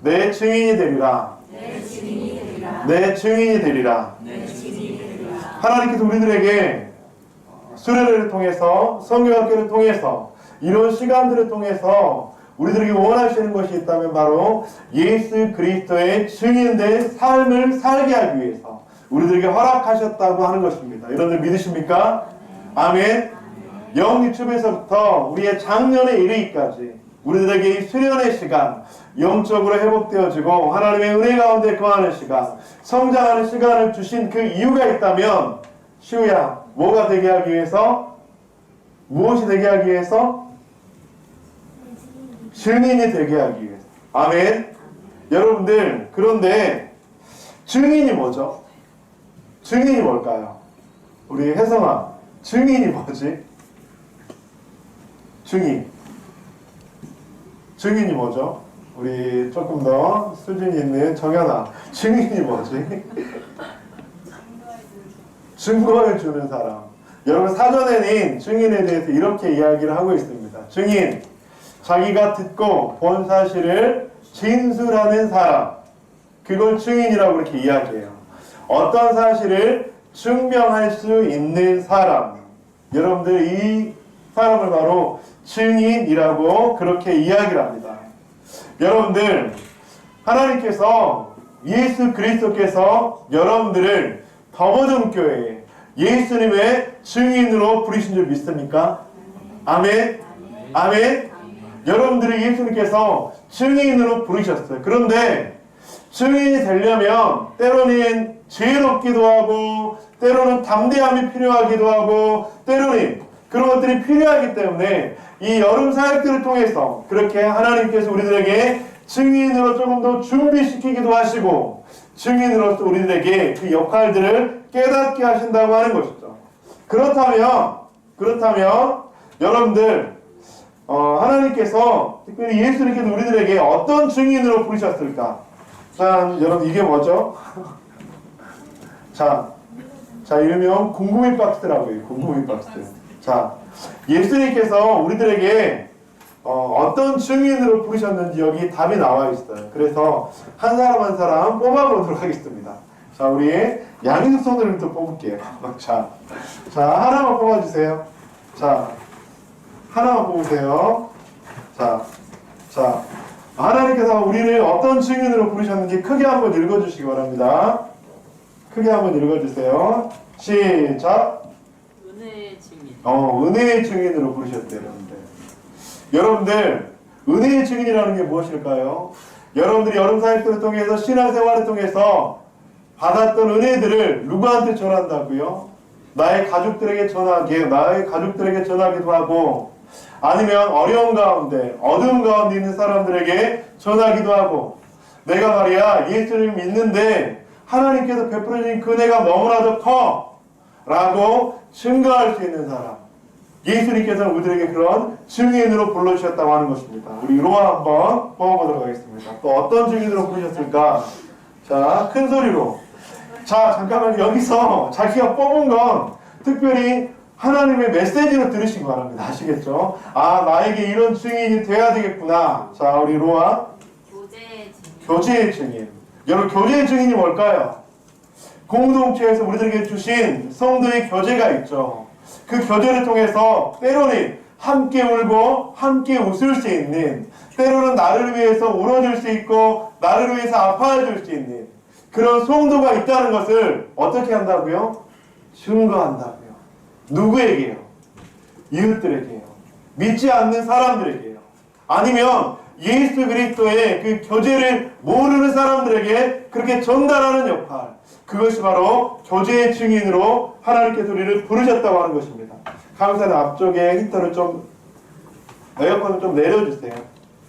내 증인이 되리라. 내 증인이 되리라. 내 증인이 되리라. 내 증인이 되리라. 하나님께서 우리들에게 수련회를 통해서 성경학교를 통해서 이런 시간들을 통해서 우리들에게 원하시는 것이 있다면 바로 예수 그리스도의 증인된 삶을 살게 하기 위해서 우리들에게 허락하셨다고 하는 것입니다. 여러분들 믿으십니까? 아멘. 영유축에서부터 우리의 장년에 이르기까지 우리들에게 이 수련의 시간, 영적으로 회복되어지고 하나님의 은혜 가운데 거하는 시간, 성장하는 시간을 주신 그 이유가 있다면 시우야, 뭐가 되게 하기 위해서? 무엇이 되게 하기 위해서? 증인이 되게 하기 위해서. 아멘. 여러분들, 그런데 증인이 뭐죠? 증인이 뭘까요? 우리 혜성아, 증인이 뭐지? 증인이 뭐죠? 우리 조금 더 수준이 있는 정연아, 증인이 뭐지? 증거를 주는 사람. 여러분, 사전에는 증인에 대해서 이렇게 이야기를 하고 있습니다. 증인, 자기가 듣고 본 사실을 진술하는 사람. 그걸 증인이라고 그렇게 이야기해요. 어떤 사실을 증명할 수 있는 사람. 여러분들, 이 사람을 바로 증인이라고 그렇게 이야기를 합니다. 여러분들, 하나님께서 예수 그리스도께서 여러분들을 더버든교회에 예수님의 증인으로 부르신 줄 믿습니까? 아멘. 아멘. 여러분들을 예수님께서 증인으로 부르셨어요. 그런데 증인이 되려면 때로는 지혜롭기도 하고 때로는 담대함이 필요하기도 하고 때로는 그런 것들이 필요하기 때문에 이 여름 사역들을 통해서 그렇게 하나님께서 우리들에게 증인으로 조금 더 준비시키기도 하시고 증인으로서 우리들에게 그 역할들을 깨닫게 하신다고 하는 것이죠. 그렇다면 여러분들 하나님께서 특별히 예수님께서 우리들에게 어떤 증인으로 부르셨을까? 자, 여러분 이게 뭐죠? 자 일명 궁금이 박스라고 해요. 궁금이 박스. 자, 예수님께서 우리들에게 어떤 증인으로 부르셨는지 여기 답이 나와 있어요. 그래서 한 사람 한 사람 뽑아보도록 하겠습니다. 자, 우리 양희숙 선생님도 뽑을게요. 자, 하나만 뽑아주세요. 자, 하나만 뽑으세요. 자, 하나님께서 우리를 어떤 증인으로 부르셨는지 크게 한번 읽어주시기 바랍니다. 크게 한번 읽어주세요. 시작. 은혜의 증인. 은혜의 증인으로 부르셨대요, 여러분들, 은혜의 증인이라는 게 무엇일까요? 여러분들이 여름 사역들을 통해서 신앙생활을 통해서 받았던 은혜들을 누구한테 전한다고요? 나의 가족들에게 전하기도 하고 아니면 어려운 가운데, 어두운 가운데 있는 사람들에게 전하기도 하고 내가 말이야 예수님 믿는데 하나님께서 베풀어주신 그 은혜가 너무나도 커 라고 증거할 수 있는 사람, 예수님께서는 우리들에게 그런 증인으로 불러주셨다고 하는 것입니다. 우리 로아 한번 뽑아보도록 하겠습니다. 또 어떤 증인으로 부르셨을까? 자, 큰 소리로. 자, 잠깐만, 여기서 자기가 뽑은 건 특별히 하나님의 메시지로 들으신 거 바랍니다. 아시겠죠? 아, 나에게 이런 증인이 돼야 되겠구나. 자, 우리 로아. 교제의 증인. 교제의 증인. 여러분, 교제의 증인이 뭘까요? 공동체에서 우리들에게 주신 성도의 교제가 있죠. 그 교제를 통해서 때로는 함께 울고 함께 웃을 수 있는, 때로는 나를 위해서 울어줄 수 있고 나를 위해서 아파해줄 수 있는 그런 성도가 있다는 것을 어떻게 한다고요? 증거한다고요. 누구에게요? 이웃들에게요. 믿지 않는 사람들에게요. 아니면 예수 그리스도의 그 교제를 모르는 사람들에게 그렇게 전달하는 역할, 그것이 바로 교제의 증인으로 하나님께서 우리를 부르셨다고 하는 것입니다. 강사는 앞쪽에 히터를 좀, 에어컨을 좀 내려주세요.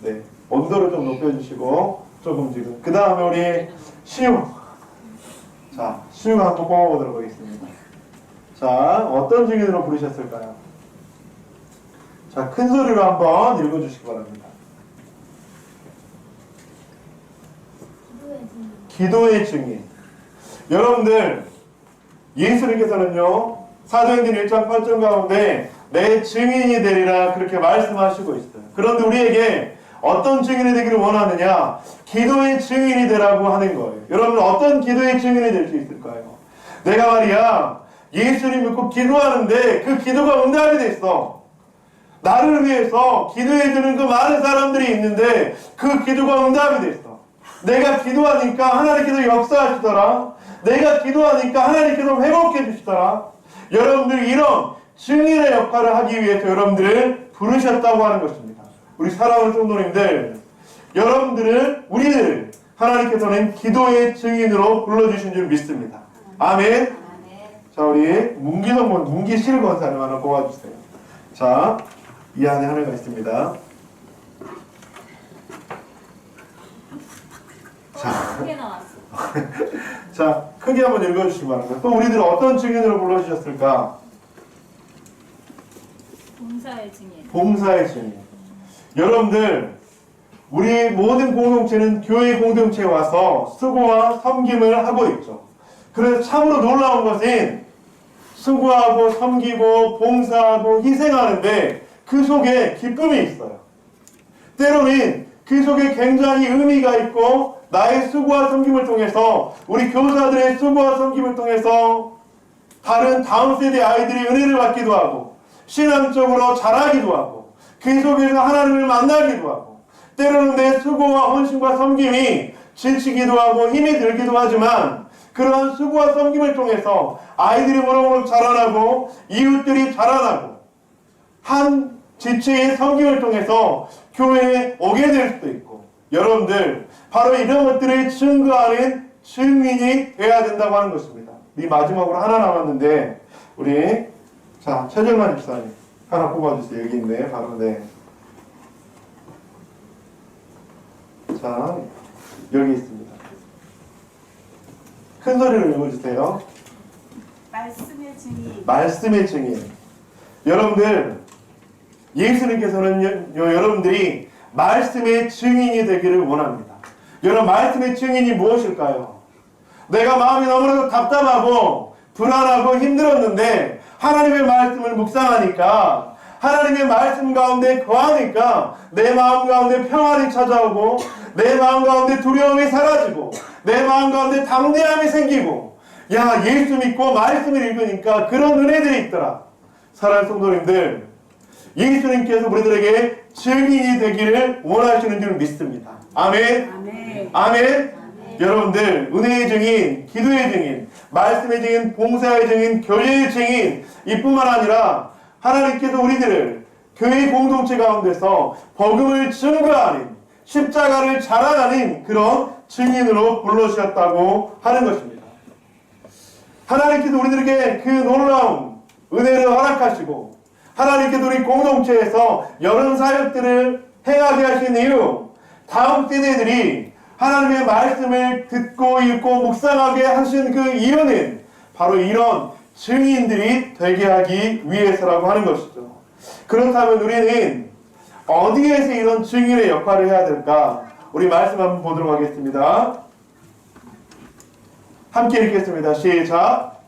네, 온도를 좀 높여주시고 조금 지금. 그 다음에 우리 시우. 자, 시우가 한번 뽑아보도록 하겠습니다. 자, 어떤 증인으로 부르셨을까요? 자, 큰 소리로 한번 읽어주시기 바랍니다. 기도의 증인. 여러분들, 예수님께서는요, 사도행전 1장 8절 가운데 내 증인이 되리라 그렇게 말씀하시고 있어요. 그런데 우리에게 어떤 증인이 되기를 원하느냐? 기도의 증인이 되라고 하는 거예요. 여러분 어떤 기도의 증인이 될 수 있을까요? 내가 말이야 예수님 믿고 기도하는데 그 기도가 응답이 됐어. 나를 위해서 기도해주는 그 많은 사람들이 있는데 그 기도가 응답이 됐어. 내가 기도하니까 하나님께서 역사하시더라. 내가 기도하니까 하나님께서 회복해 주시더라. 여러분들 이런 증인의 역할을 하기 위해서 여러분들을 부르셨다고 하는 것입니다. 우리 사랑하는 성도님들, 여러분들을 우리를 하나님께서는 기도의 증인으로 불러주신 줄 믿습니다. 아멘. 자, 우리 문기실 권사님 하나 뽑아주세요. 자, 이 안에 하나가 있습니다. 크게 나왔어. 자, 크게 한번 읽어주시기 바랍니다. 또 우리들 어떤 증인으로 불러주셨을까? 봉사의 증인. 봉사의 증인. 여러분들, 우리 모든 공동체는 교회 공동체에 와서 수고와 섬김을 하고 있죠. 그래서 참으로 놀라운 것은 수고하고 섬기고 봉사하고 희생하는데 그 속에 기쁨이 있어요. 때로는 그 속에 굉장히 의미가 있고 나의 수고와 섬김을 통해서 우리 교사들의 수고와 섬김을 통해서 다른 다음 세대 아이들이 은혜를 받기도 하고 신앙적으로 자라기도 하고 그 속에서 하나님을 만나기도 하고 때로는 내 수고와 헌신과 섬김이 지치기도 하고 힘이 들기도 하지만 그러한 수고와 섬김을 통해서 아이들이 무럭무럭 자라나고 이웃들이 자라나고 한 지체의 섬김을 통해서 교회에 오게 될 수도 있고 여러분들 바로 이런 것들을 증거하는 증인이 되어야 된다고 하는 것입니다. 이 마지막으로 하나 남았는데 우리 자 최정만 집사님 하나 뽑아주세요. 여기 있네. 바로 네. 자 여기 있습니다. 큰 소리로 읽어주세요. 말씀의 증인. 말씀의 증인. 여러분들 예수님께서는 여러분들이 말씀의 증인이 되기를 원합니다. 여러분 말씀의 증인이 무엇일까요? 내가 마음이 너무나도 답답하고 불안하고 힘들었는데 하나님의 말씀을 묵상하니까 하나님의 말씀 가운데 거하니까 내 마음 가운데 평안이 찾아오고 내 마음 가운데 두려움이 사라지고 내 마음 가운데 담대함이 생기고 야 예수 믿고 말씀을 읽으니까 그런 은혜들이 있더라. 사랑하는 성도님들 예수님께서 우리들에게 증인이 되기를 원하시는 줄 믿습니다. 아멘. 아멘. 아멘. 여러분들 은혜의 증인, 기도의 증인, 말씀의 증인, 봉사의 증인, 교제의 증인 이뿐만 아니라 하나님께서 우리들을 교회 공동체 가운데서 복음을 증거하는 십자가를 자랑하는 그런 증인으로 불러주셨다고 하는 것입니다. 하나님께서 우리들에게 그 놀라운 은혜를 허락하시고 하나님께서 우리 공동체에서 여러 사역들을 행하게 하신 이유 다음 세대들이 하나님의 말씀을 듣고 읽고 묵상하게 하신 그 이유는 바로 이런 증인들이 되게 하기 위해서라고 하는 것이죠. 그렇다면 우리는 어디에서 이런 증인의 역할을 해야 될까? 우리 말씀 한번 보도록 하겠습니다. 함께 읽겠습니다. 시작.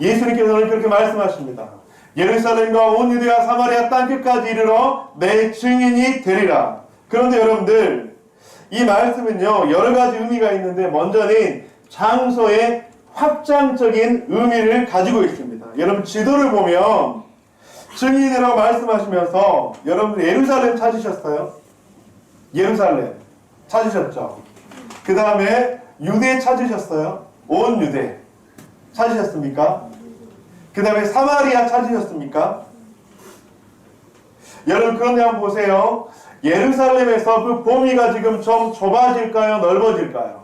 예수님께서는 그렇게 말씀하십니다. 예루살렘과 온 유대와 사마리아 땅끝까지 이르러 내 증인이 되리라. 그런데 여러분들 이 말씀은요 여러 가지 의미가 있는데 먼저는 장소의 확장적인 의미를 가지고 있습니다. 여러분 지도를 보면 증인이 되라고 말씀하시면서 여러분들 예루살렘 찾으셨어요? 예루살렘 찾으셨죠? 그 다음에 유대 찾으셨어요? 온 유대 찾으셨습니까? 그 다음에 사마리아 찾으셨습니까? 여러분 그런데 한번 보세요. 예루살렘에서 그 범위가 지금 좀 좁아질까요? 넓어질까요?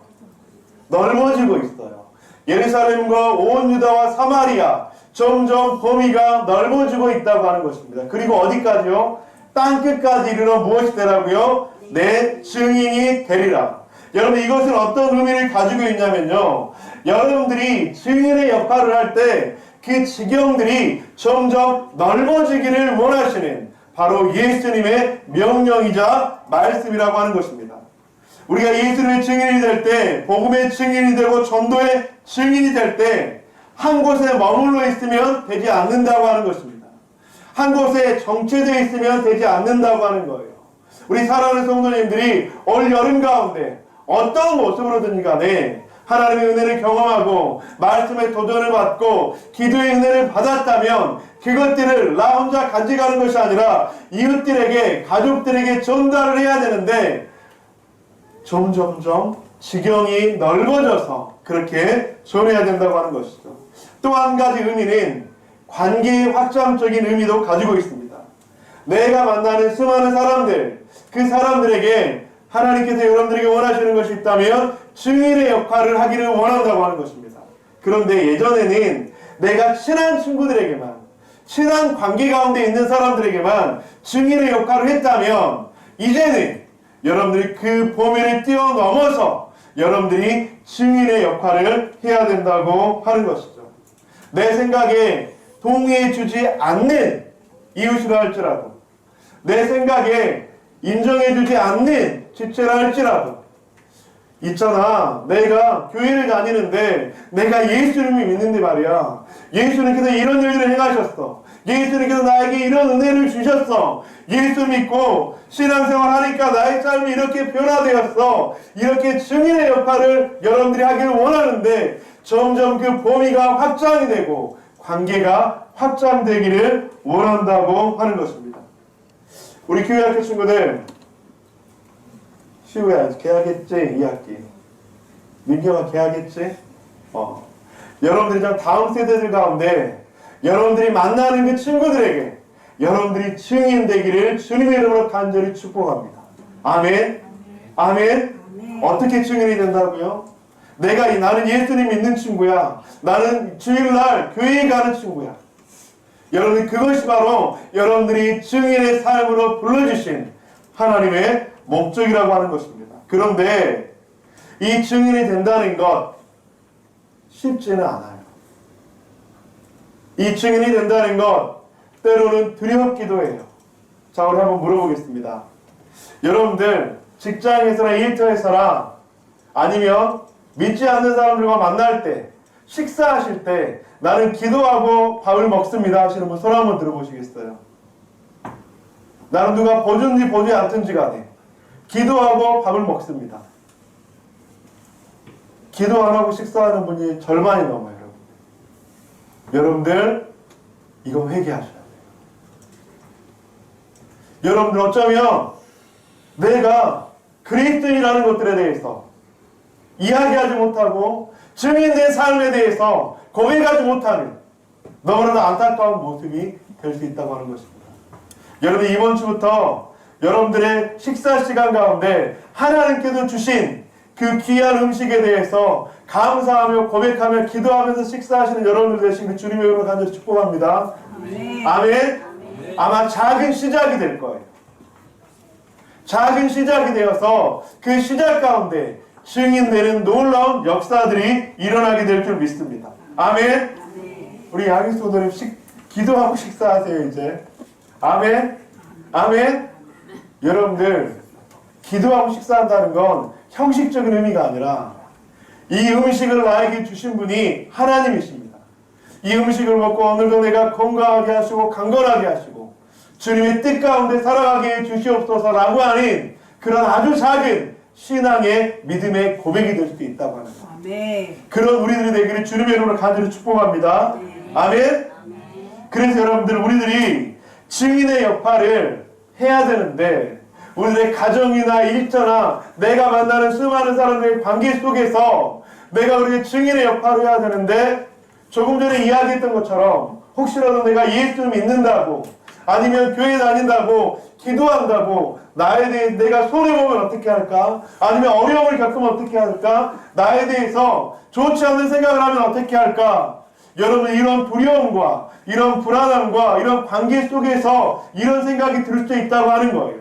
넓어지고 있어요. 예루살렘과 온 유다와 사마리아 점점 범위가 넓어지고 있다고 하는 것입니다. 그리고 어디까지요? 땅끝까지 이르러 무엇이 되라고요? 내 증인이 되리라. 여러분 이것은 어떤 의미를 가지고 있냐면요. 여러분들이 증인의 역할을 할 때 그 지경들이 점점 넓어지기를 원하시는 바로 예수님의 명령이자 말씀이라고 하는 것입니다. 우리가 예수님의 증인이 될 때, 복음의 증인이 되고 전도의 증인이 될 때 한 곳에 머물러 있으면 되지 않는다고 하는 것입니다. 한 곳에 정체되어 있으면 되지 않는다고 하는 거예요. 우리 사랑하는 성도님들이 올 여름 가운데 어떤 모습으로든지 간에 하나님의 은혜를 경험하고 말씀의 도전을 받고 기도의 은혜를 받았다면 그것들을 나 혼자 가져가는 것이 아니라 이웃들에게, 가족들에게 전달을 해야 되는데 점점점 지경이 넓어져서 그렇게 전해야 된다고 하는 것이죠. 또 한 가지 의미는 관계의 확장적인 의미도 가지고 있습니다. 내가 만나는 수많은 사람들, 그 사람들에게 하나님께서 여러분들에게 원하시는 것이 있다면 증인의 역할을 하기를 원한다고 하는 것입니다. 그런데 예전에는 내가 친한 친구들에게만, 친한 관계 가운데 있는 사람들에게만 증인의 역할을 했다면 이제는 여러분들이 그 범위를 뛰어넘어서 여러분들이 증인의 역할을 해야 된다고 하는 것이죠. 내 생각에 동의해주지 않는 이웃이라 할지라도, 내 생각에 인정해주지 않는 지체라 할지라도, 있잖아, 내가 교회를 다니는데 내가 예수님을 믿는데 말이야, 예수님께서 이런 일들을 행하셨어, 예수님께서 나에게 이런 은혜를 주셨어, 예수 믿고 신앙생활 하니까 나의 삶이 이렇게 변화되었어, 이렇게 증인의 역할을 여러분들이 하기를 원하는데 점점 그 범위가 확장이 되고 관계가 확장되기를 원한다고 하는 것입니다. 우리 교회 학교 친구들, 시우야 개하겠지? 2학기 민경아 개하겠지? 여러분들이 좀 다음 세대들 가운데 여러분들이 만나는 그 친구들에게 여러분들이 증인되기를 주님의 이름으로 간절히 축복합니다. 아멘. 아멘. 어떻게 증인이 된다고요? 나는 예수님 믿는 친구야, 나는 주일날 교회에 가는 친구야. 여러분, 그것이 바로 여러분들이 증인의 삶으로 불러주신 하나님의 목적이라고 하는 것입니다. 그런데 이 증인이 된다는 것 쉽지는 않아요. 이 증인이 된다는 것 때로는 두렵기도 해요. 자, 우리 한번 물어보겠습니다. 여러분들 직장에서나 일터에서나 아니면 믿지 않는 사람들과 만날 때, 식사하실 때 나는 기도하고 밥을 먹습니다 하시는 분 손 한번 들어보시겠어요? 나는 누가 보든지 보지 않든지 간에 기도하고 밥을 먹습니다. 기도 안 하고 식사하는 분이 절반이 넘어요. 여러분들 이거 회개하셔야 돼요. 여러분들 어쩌면 내가 그리스도인이라는 것들에 대해서 이야기하지 못하고 증인된 삶에 대해서 고백하지 못하는 너무나도 안타까운 모습이 될 수 있다고 하는 것입니다. 여러분, 이번 주부터 여러분들의 식사 시간 가운데 하나님께서 주신 그 귀한 음식에 대해서 감사하며 고백하며 기도하면서 식사하시는 여러분들 되시길 주님의 이름으로 간절히 축복합니다. 아멘. 아멘. 아마 작은 시작이 될 거예요. 작은 시작이 되어서 그 시작 가운데 증인되는 놀라운 역사들이 일어나게 될 줄 믿습니다. 아멘. 우리 양희소들은 기도하고 식사하세요 이제. 아멘. 아멘. 여러분들 기도하고 식사한다는 건 형식적인 의미가 아니라 이 음식을 나에게 주신 분이 하나님이십니다. 이 음식을 먹고 오늘도 내가 건강하게 하시고 강건하게 하시고 주님의 뜻 가운데 살아가게 해 주시옵소서라고 하는 그런 아주 작은 신앙의 믿음의 고백이 될 수도 있다고 하는 거예요. 아멘. 그런 우리들이 되기를 주님의 이름으로 간절히 축복합니다. 아멘. 아멘. 그래서 여러분들 우리들이 증인의 역할을 해야 되는데 우리들의 가정이나 일터나 내가 만나는 수많은 사람들의 관계 속에서 내가 우리의 증인의 역할을 해야 되는데 조금 전에 이야기했던 것처럼 혹시라도 내가 예수를 믿는다고 아니면 교회 다닌다고 기도한다고 나에 대해 내가 손해보면 어떻게 할까? 아니면 어려움을 겪으면 어떻게 할까? 나에 대해서 좋지 않는 생각을 하면 어떻게 할까? 여러분, 이런 두려움과 이런 불안함과 이런 관계 속에서 이런 생각이 들 수 있다고 하는 거예요.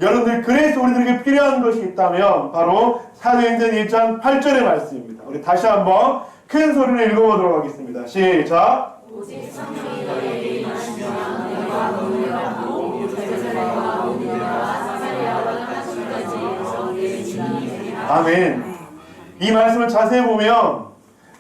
여러분들, 그래서 우리들에게 필요한 것이 있다면 바로 사도행전 1장 8절의 말씀입니다. 우리 다시 한번 큰 소리로 읽어보도록 하겠습니다. 시작. 오직 성령이 너희에게 임하시면 너희가 공유하고 제자들과 온유와 사사리아와 까지까지 저희의 증인이 되리라. 아멘. 이 말씀을 자세히 보면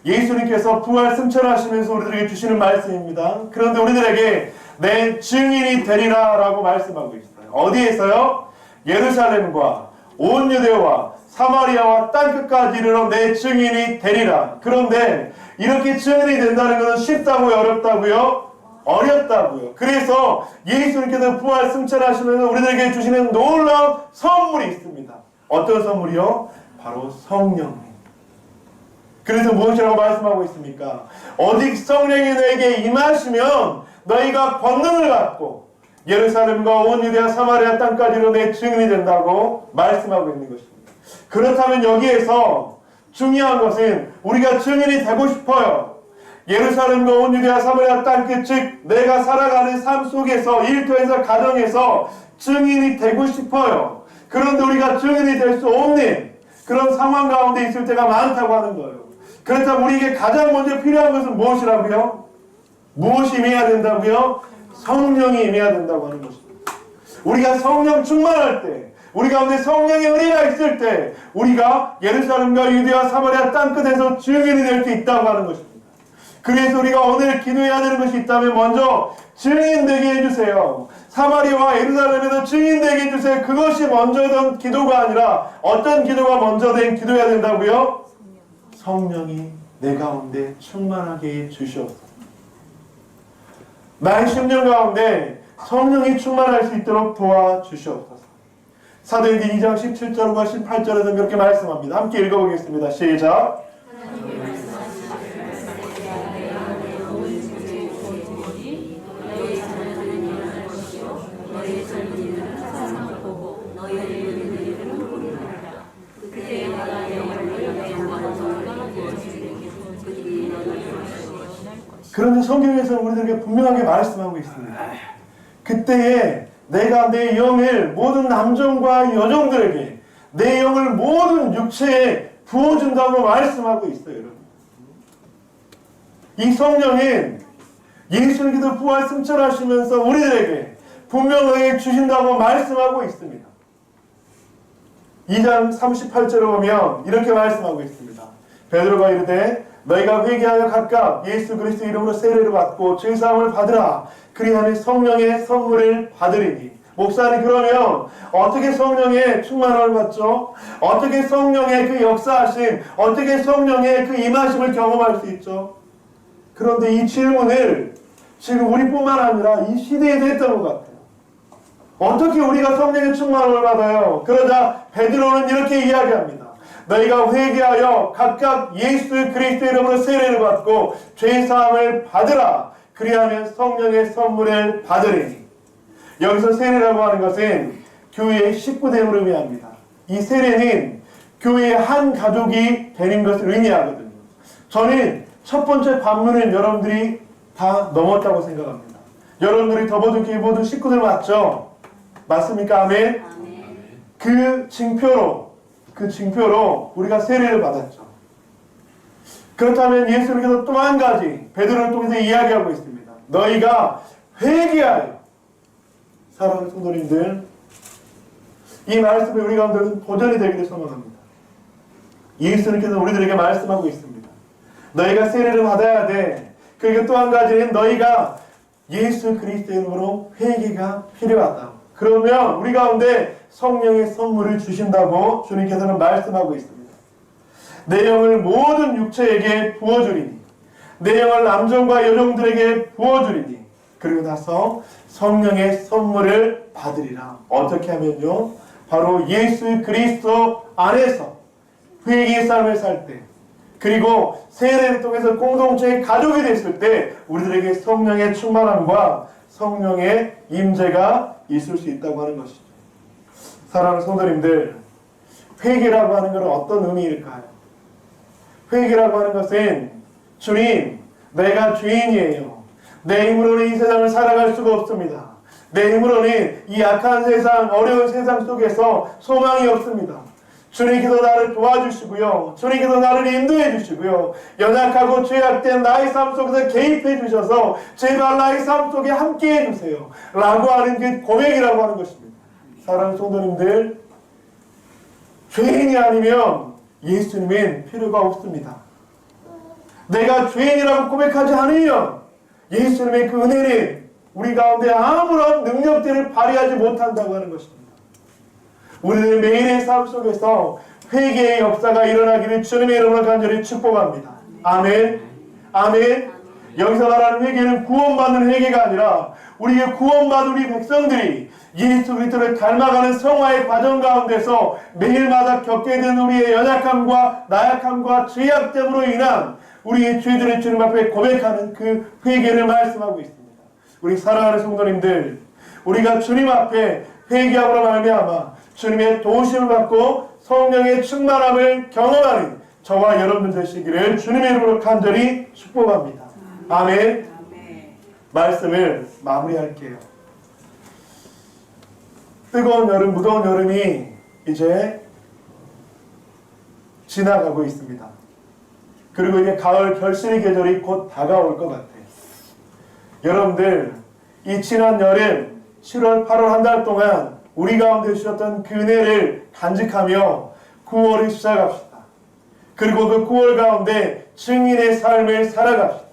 예수님께서 부활 승천하시면서 우리들에게 주시는 말씀입니다. 그런데 우리들에게 내 증인이 되리라 라고 말씀하고 있어요. 어디에서요? 예루살렘과 온 유대와 사마리아와 땅끝까지 이르러 내 증인이 되리라. 그런데 이렇게 증인이 된다는 것은 쉽다고요? 어렵다고요? 어렵다고요. 그래서 예수님께서 부활 승천하시면서 우리들에게 주시는 놀라운 선물이 있습니다. 어떤 선물이요? 바로 성령. 그래서 무엇이라고 말씀하고 있습니까? 오직 성령이 너에게 임하시면 너희가 권능을 받고 예루살렘과 온 유대와 사마리아 땅까지로 내 증인이 된다고 말씀하고 있는 것입니다. 그렇다면 여기에서 중요한 것은 우리가 증인이 되고 싶어요. 예루살렘과 온 유대와 사마리아 땅끝, 즉 내가 살아가는 삶 속에서, 일터에서, 가정에서 증인이 되고 싶어요. 그런데 우리가 증인이 될 수 없는 그런 상황 가운데 있을 때가 많다고 하는 거예요. 그렇다면 우리에게 가장 먼저 필요한 것은 무엇이라고요? 무엇이 임해야 된다고요? 성령이 임해야 된다고 하는 것입니다. 우리가 성령 충만할 때, 우리 가운데 성령의 은혜가 있을 때 우리가 예루살렘과 유대와 사마리아 땅끝에서 증인이 될 수 있다고 하는 것입니다. 그래서 우리가 오늘 기도해야 되는 것이 있다면 먼저 증인되게 해주세요. 사마리아와 예루살렘에서 증인되게 해주세요. 그것이 먼저 된 기도가 아니라 어떤 기도가 먼저 된 기도해야 된다고요? 성령이 내 가운데 충만하게 해주시옵소서. 나의 심령 가운데 성령이 충만할 수 있도록 도와주시옵소서. 사도행전 2장 17절과 18절에서 그렇게 말씀합니다. 함께 읽어보겠습니다. 시작. 그런데 성경에서 우리들에게 분명하게 말씀하고 있습니다. 그때에 내가 내 영을 모든 남종과 여종들에게 내 영을 모든 육체에 부어준다고 말씀하고 있어요. 여러분. 이 성령은 예수님께서 부활 승천하시면서 우리들에게 분명하게 주신다고 말씀하고 있습니다. 2장 38절을 보면 이렇게 말씀하고 있습니다. 베드로가 이르되 너희가 회개하여 각각 예수 그리스도 이름으로 세례를 받고 죄사함을 받으라. 그리하면 성령의 선물을 받으리니. 목사님, 그러면 어떻게 성령의 충만함을 받죠? 어떻게 성령의 그 역사하심, 어떻게 성령의 그 임하심을 경험할 수 있죠? 그런데 이 질문을 지금 우리뿐만 아니라 이 시대에도 했던 것 같아요. 어떻게 우리가 성령의 충만함을 받아요? 그러자 베드로는 이렇게 이야기합니다. 너희가 회개하여 각각 예수 그리스도 이름으로 세례를 받고 죄사함을 받으라. 그리하면 성령의 선물을 받으리니. 여기서 세례라고 하는 것은 교회의 식구됨을 의미합니다. 이 세례는 교회의 한 가족이 되는 것을 의미하거든요. 저는 첫 번째 관문을 여러분들이 다 넘었다고 생각합니다. 여러분들이 더보든교회 모든 식구들 맞죠? 맞습니까? 아멘? 그 징표로 우리가 세례를 받았죠. 그렇다면 예수님께서 또 한 가지 베드로를 통해서 이야기하고 있습니다. 너희가 회개하여. 사랑하는 성도님들, 이 말씀이 우리 가운데 도전이 되기를 소망합니다. 예수님께서 우리들에게 말씀하고 있습니다. 너희가 세례를 받아야 돼. 그리고 또 한 가지는 너희가 예수 그리스도의 이름으로 회개가 필요하다. 그러면 우리 가운데 성령의 선물을 주신다고 주님께서는 말씀하고 있습니다. 내 영을 모든 육체에게 부어주리니, 내 영을 남종과 여종들에게 부어주리니, 그리고 나서 성령의 선물을 받으리라. 어떻게 하면요? 바로 예수 그리스도 안에서 회개의 삶을 살 때, 그리고 세례를 통해서 공동체의 가족이 됐을 때 우리들에게 성령의 충만함과 성령의 임재가 있을 수 있다고 하는 것이죠. 사랑하는 성도님들, 회개라고 하는 것은 어떤 의미일까요? 회개라고 하는 것은 주님, 내가 죄인이에요. 내 힘으로는 이 세상을 살아갈 수가 없습니다. 내 힘으로는 이 악한 세상, 어려운 세상 속에서 소망이 없습니다. 주님께서 나를 도와주시고요. 주님께서 나를 인도해 주시고요. 연약하고 죄악된 나의 삶 속에서 개입해 주셔서 제발 나의 삶 속에 함께 해주세요. 라고 하는 그 고백이라고 하는 것입니다. 사랑하는 성도님들, 죄인이 아니면 예수님은 필요가 없습니다. 내가 죄인이라고 고백하지 않으면 예수님의 그 은혜는 우리 가운데 아무런 능력들을 발휘하지 못한다고 하는 것입니다. 우리는 매일의 삶 속에서 회개의 역사가 일어나기를 주님의 이름으로 간절히 축복합니다. 아멘. 아멘. 여기서 말하는 회개는 구원받는 회개가 아니라 우리의 구원받은 우리 백성들이 예수 그리스도를 닮아가는 성화의 과정 가운데서 매일마다 겪게 되는 우리의 연약함과 나약함과 죄악됨으로 인한 우리의 죄들을 주님 앞에 고백하는 그 회개를 말씀하고 있습니다. 우리 사랑하는 성도님들, 우리가 주님 앞에 회개함으로 말미암아 주님의 도우심을 받고 성령의 충만함을 경험하는 저와 여러분들 되시기를 주님의 이름으로 간절히 축복합니다. 아멘. 말씀을 마무리할게요. 뜨거운 여름, 무더운 여름이 이제 지나가고 있습니다. 그리고 이제 가을 결실의 계절이 곧 다가올 것 같아요. 여러분들, 이 지난 여름 7월, 8월 한 달 동안 우리 가운데 주셨던 그 은혜를 간직하며 9월을 시작합시다. 그리고 그 9월 가운데 증인의 삶을 살아갑시다.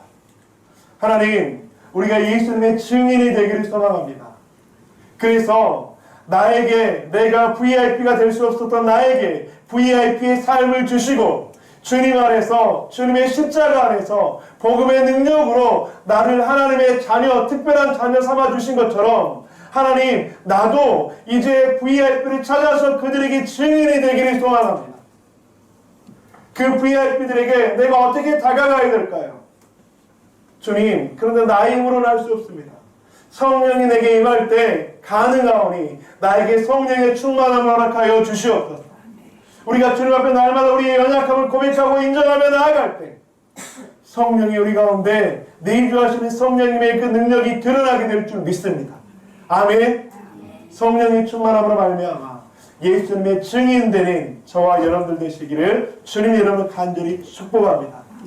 하나님, 우리가 예수님의 증인이 되기를 소망합니다. 그래서 나에게, 내가 VIP가 될 수 없었던 나에게 VIP의 삶을 주시고 주님 안에서, 주님의 십자가 안에서 복음의 능력으로 나를 하나님의 자녀, 특별한 자녀 삼아 주신 것처럼 하나님, 나도 이제 VIP를 찾아서 그들에게 증인이 되기를 소망합니다. 그 VIP들에게 내가 어떻게 다가가야 될까요? 주님, 그런데 나의 힘으로는 할 수 없습니다. 성령이 내게 임할 때 가능하오니 나에게 성령의 충만함을 허락하여 주시옵소서. 우리가 주님 앞에 날마다 우리의 연약함을 고백하고 인정하며 나아갈 때 성령이 우리 가운데 내주하시는 성령님의 그 능력이 드러나게 될 줄 믿습니다. 아멘. 성령의 충만함으로 말미암아 예수님의 증인되는 저와 여러분들 되시기를 주님의 이름으로 간절히 축복합니다.